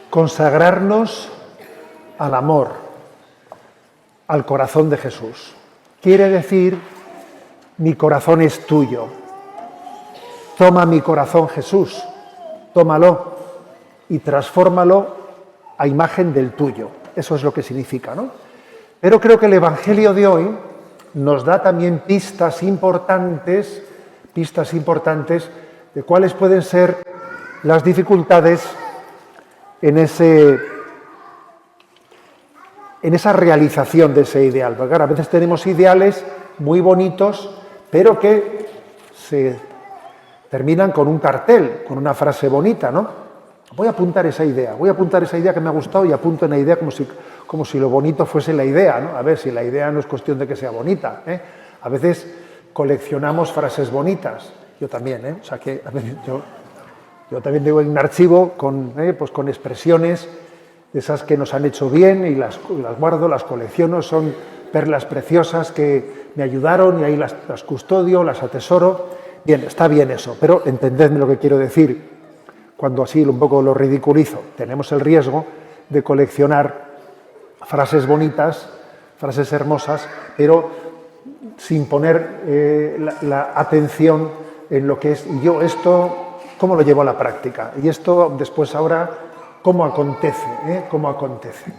consagrarnos al amor, al corazón de Jesús. Quiere decir, mi corazón es tuyo. Toma mi corazón, Jesús, tómalo y transfórmalo a imagen del tuyo. Eso es lo que significa, ¿no? Pero creo que el Evangelio de hoy nos da también pistas importantes de cuáles pueden ser las dificultades en esa realización de ese ideal. Porque claro, a veces tenemos ideales muy bonitos, pero que se terminan con un cartel, con una frase bonita, ¿no? Voy a apuntar esa idea que me ha gustado y apunto en la idea como si lo bonito fuese la idea, ¿no? A ver, si la idea no es cuestión de que sea bonita, ¿eh? A veces coleccionamos frases bonitas, yo también, ¿eh? O sea que a veces yo también tengo un archivo con expresiones de esas que nos han hecho bien y las guardo, las colecciono, son perlas preciosas que me ayudaron y ahí las custodio, las atesoro. Bien, está bien eso, pero entendedme lo que quiero decir. Cuando así un poco lo ridiculizo, tenemos el riesgo de coleccionar frases bonitas, frases hermosas, pero sin poner la atención en lo que es, y yo esto, ¿cómo lo llevo a la práctica? Y esto después ahora, ¿cómo acontece? ¿Cómo acontece?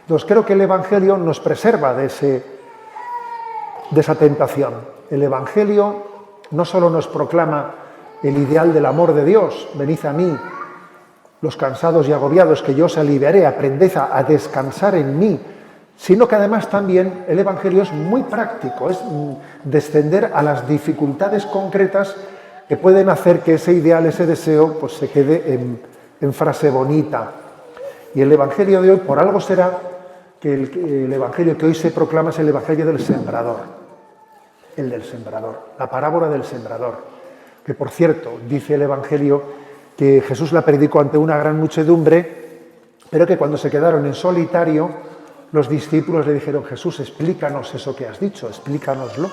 Entonces creo que el Evangelio nos preserva de esa tentación. El Evangelio no solo nos proclama el ideal del amor de Dios, venid a mí, los cansados y agobiados, que yo os aliviaré, aprended a descansar en mí, sino que además también el Evangelio es muy práctico, es descender a las dificultades concretas que pueden hacer que ese ideal, ese deseo, pues se quede en frase bonita. Y el Evangelio de hoy, por algo será que el Evangelio que hoy se proclama es el Evangelio del sembrador, el del sembrador, la parábola del sembrador. Que por cierto, dice el Evangelio que Jesús la predicó ante una gran muchedumbre, pero que cuando se quedaron en solitario, los discípulos le dijeron: Jesús, explícanos eso que has dicho, explícanoslo.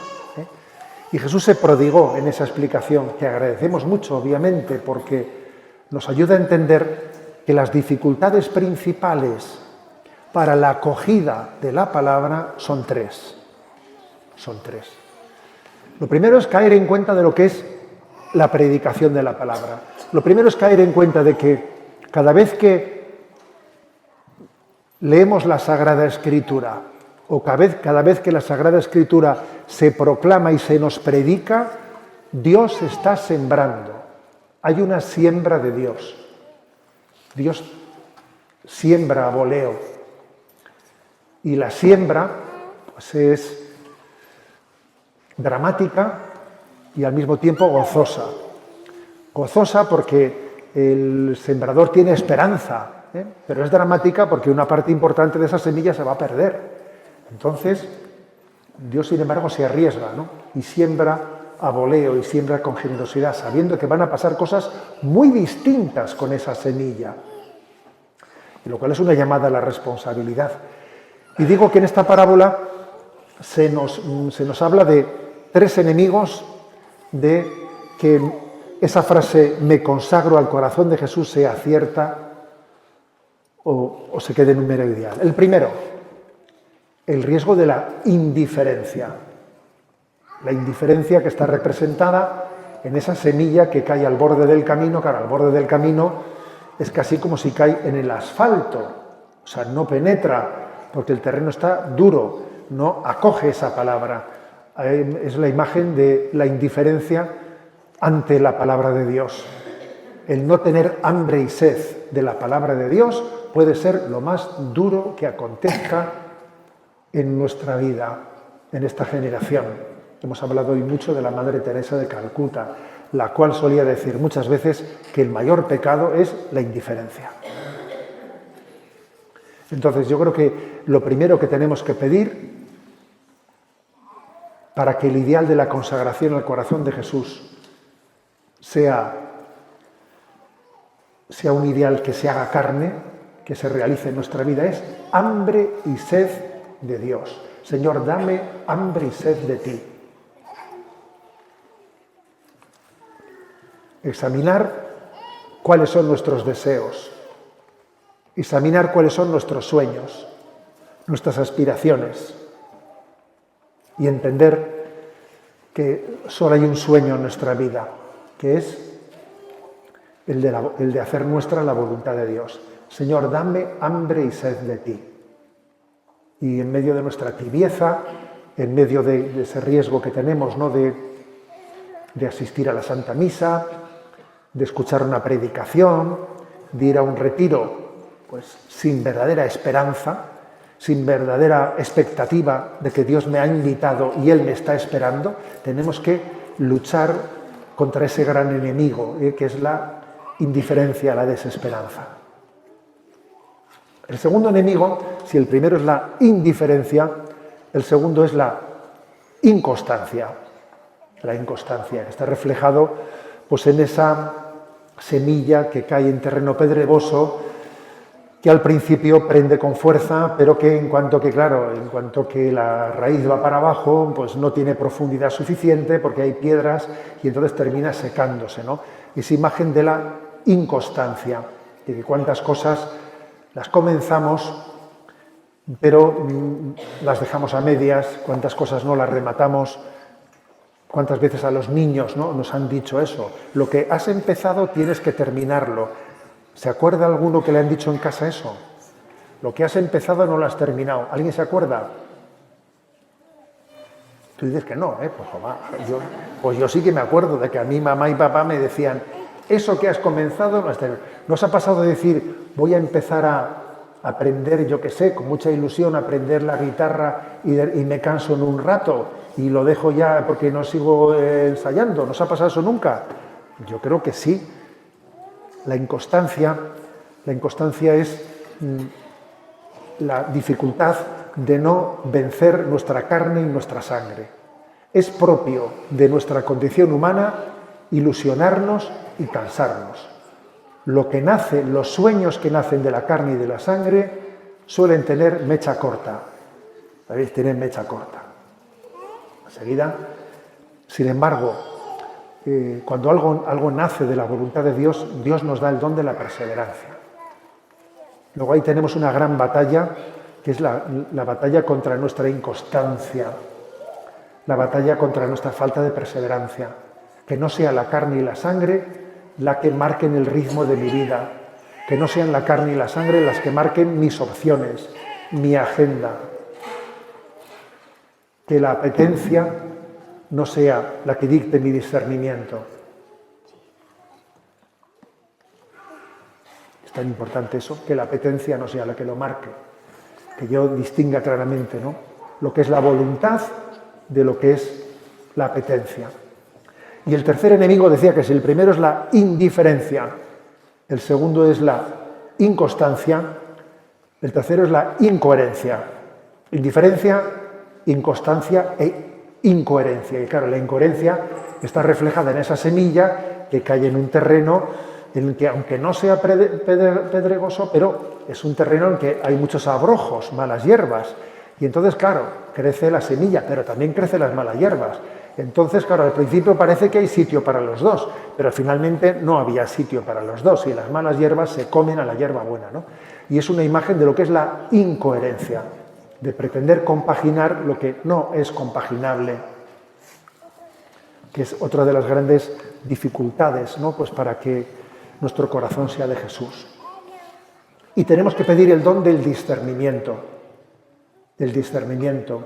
Y Jesús se prodigó en esa explicación, que agradecemos mucho, obviamente, porque nos ayuda a entender que las dificultades principales para la acogida de la palabra son tres. Son tres. Lo primero es caer en cuenta de lo que es la predicación de la palabra. Lo primero es caer en cuenta de que cada vez que leemos la Sagrada Escritura o cada vez que la Sagrada Escritura se proclama y se nos predica, Dios está sembrando. Hay una siembra de Dios. Dios siembra a voleo. Y la siembra pues es dramática y al mismo tiempo gozosa. Gozosa porque el sembrador tiene esperanza, pero es dramática porque una parte importante de esa semilla se va a perder. Entonces, Dios, sin embargo, se arriesga, ¿no? Y siembra a voleo y siembra con generosidad, sabiendo que van a pasar cosas muy distintas con esa semilla. Y lo cual es una llamada a la responsabilidad. Y digo que en esta parábola se nos habla de tres enemigos de que esa frase "me consagro al corazón de Jesús" sea cierta o se quede en un mero ideal. El primero, el riesgo de la indiferencia. La indiferencia que está representada en esa semilla que cae al borde del camino. Claro, al borde del camino es casi como si cae en el asfalto. O sea, no penetra porque el terreno está duro, no acoge esa palabra. Es la imagen de la indiferencia ante la palabra de Dios. El no tener hambre y sed de la palabra de Dios puede ser lo más duro que acontezca en nuestra vida, en esta generación. Hemos hablado hoy mucho de la Madre Teresa de Calcuta, la cual solía decir muchas veces que el mayor pecado es la indiferencia. Entonces yo creo que lo primero que tenemos que pedir para que el ideal de la consagración al corazón de Jesús sea un ideal que se haga carne, que se realice en nuestra vida, es hambre y sed de Dios. Señor, dame hambre y sed de ti. Examinar cuáles son nuestros deseos. examinar cuáles son nuestros sueños, nuestras aspiraciones y entender que solo hay un sueño en nuestra vida, que es el de hacer nuestra la voluntad de Dios. Señor, dame hambre y sed de ti. Y en medio de nuestra tibieza, en medio de ese riesgo que tenemos, ¿no?, de asistir a la Santa Misa, de escuchar una predicación, de ir a un retiro, pues sin verdadera esperanza, sin verdadera expectativa de que Dios me ha invitado y Él me está esperando, tenemos que luchar contra ese gran enemigo, que es la indiferencia, la desesperanza. El segundo enemigo, si el primero es la indiferencia, el segundo es la inconstancia. La inconstancia, que está reflejado pues, en esa semilla que cae en terreno pedregoso, que al principio prende con fuerza, pero que en cuanto que la raíz va para abajo, pues no tiene profundidad suficiente porque hay piedras y entonces termina secándose, ¿no? Esa imagen de la inconstancia, de que cuántas cosas las comenzamos, pero las dejamos a medias, cuántas cosas no las rematamos. ¿Cuántas veces a los niños, ¿no?, nos han dicho eso? Lo que has empezado tienes que terminarlo. ¿Se acuerda alguno que le han dicho en casa eso? Lo que has empezado no lo has terminado. ¿Alguien se acuerda? Tú dices que no, ¿eh? Pues yo sí que me acuerdo de que a mí mamá y papá me decían, eso que has comenzado no has terminado. ¿No os ha pasado de decir, voy a empezar a aprender, yo qué sé, con mucha ilusión, aprender la guitarra y me canso en un rato y lo dejo ya porque no sigo ensayando? ¿No os ha pasado eso nunca? Yo creo que sí. La inconstancia es la dificultad de no vencer nuestra carne y nuestra sangre. Es propio de nuestra condición humana ilusionarnos y cansarnos. Los sueños que nacen de la carne y de la sangre suelen tener mecha corta. ¿Sabéis? Tienen mecha corta. Enseguida, sin embargo, cuando algo nace de la voluntad de Dios, Dios nos da el don de la perseverancia. Luego ahí tenemos una gran batalla, que es la batalla contra nuestra inconstancia, la batalla contra nuestra falta de perseverancia. Que no sea la carne y la sangre la que marquen el ritmo de mi vida, que no sean la carne y la sangre las que marquen mis opciones, mi agenda. Que la apetencia no sea la que dicte mi discernimiento. Es tan importante eso, que la apetencia no sea la que lo marque, que yo distinga claramente, ¿no?, lo que es la voluntad de lo que es la apetencia. Y el tercer enemigo, decía que si el primero es la indiferencia, el segundo es la inconstancia, el tercero es la incoherencia. Indiferencia, inconstancia e incoherencia. Y claro, la incoherencia está reflejada en esa semilla que cae en un terreno en el que, aunque no sea pedregoso, pero es un terreno en que hay muchos abrojos, malas hierbas. Y entonces, claro, crece la semilla, pero también crecen las malas hierbas. Entonces, claro, al principio parece que hay sitio para los dos, pero finalmente no había sitio para los dos y las malas hierbas se comen a la hierba buena, ¿no? Y es una imagen de lo que es la incoherencia, de pretender compaginar lo que no es compaginable, que es otra de las grandes dificultades, ¿no?, pues para que nuestro corazón sea de Jesús. Y tenemos que pedir el don del discernimiento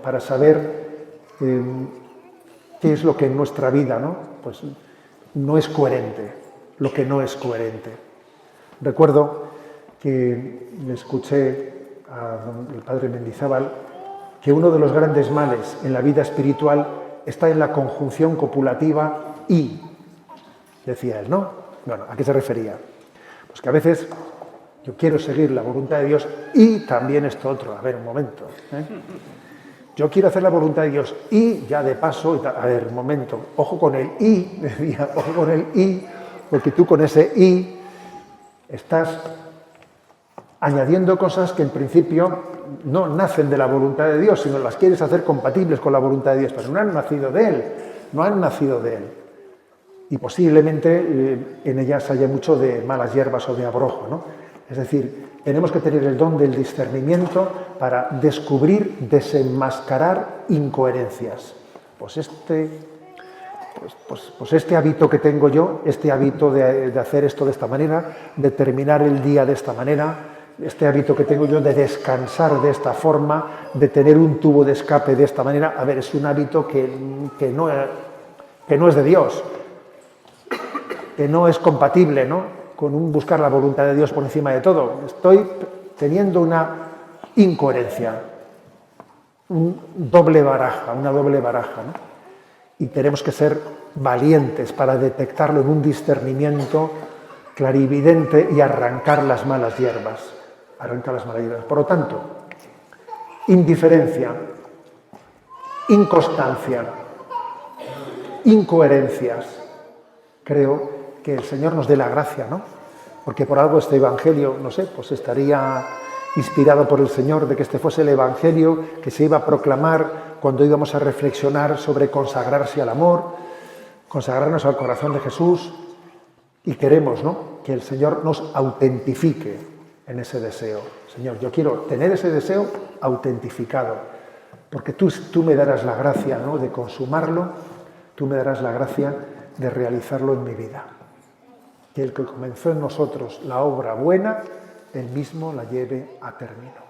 para saber qué es lo que en nuestra vida, ¿no?, pues no es coherente, lo que no es coherente. Recuerdo que le escuché al padre Mendizábal que uno de los grandes males en la vida espiritual está en la conjunción copulativa y, decía él, ¿no? Bueno, ¿a qué se refería? Pues que a veces yo quiero seguir la voluntad de Dios y también esto otro. A ver, un momento, ¿eh? Yo quiero hacer la voluntad de Dios y ya de paso, a ver, un momento, ojo con el y, decía, ojo con el y, porque tú con ese y estás añadiendo cosas que en principio no nacen de la voluntad de Dios, sino las quieres hacer compatibles con la voluntad de Dios, pero no han nacido de Él. Y posiblemente en ellas haya mucho de malas hierbas o de abrojo, ¿no? Es decir, tenemos que tener el don del discernimiento para descubrir, desenmascarar incoherencias. Pues este hábito que tengo yo, este hábito de hacer esto de esta manera, de terminar el día de esta manera, este hábito que tengo yo de descansar de esta forma, de tener un tubo de escape de esta manera, a ver, es un hábito que no es de Dios, que no es compatible, ¿no?, con buscar la voluntad de Dios por encima de todo. Estoy teniendo una incoherencia, una doble baraja, ¿no? Y tenemos que ser valientes para detectarlo en un discernimiento clarividente y arrancar las malas hierbas. Por lo tanto, indiferencia, inconstancia, incoherencias. Creo que el Señor nos dé la gracia, ¿no? Porque por algo este Evangelio, no sé, pues estaría inspirado por el Señor de que este fuese el Evangelio que se iba a proclamar cuando íbamos a reflexionar sobre consagrarse al amor, consagrarnos al corazón de Jesús, y queremos, ¿no?, que el Señor nos autentifique en ese deseo. Señor, yo quiero tener ese deseo autentificado, porque tú me darás la gracia, ¿no?, de consumarlo, tú me darás la gracia de realizarlo en mi vida. Que el que comenzó en nosotros la obra buena, él mismo la lleve a término.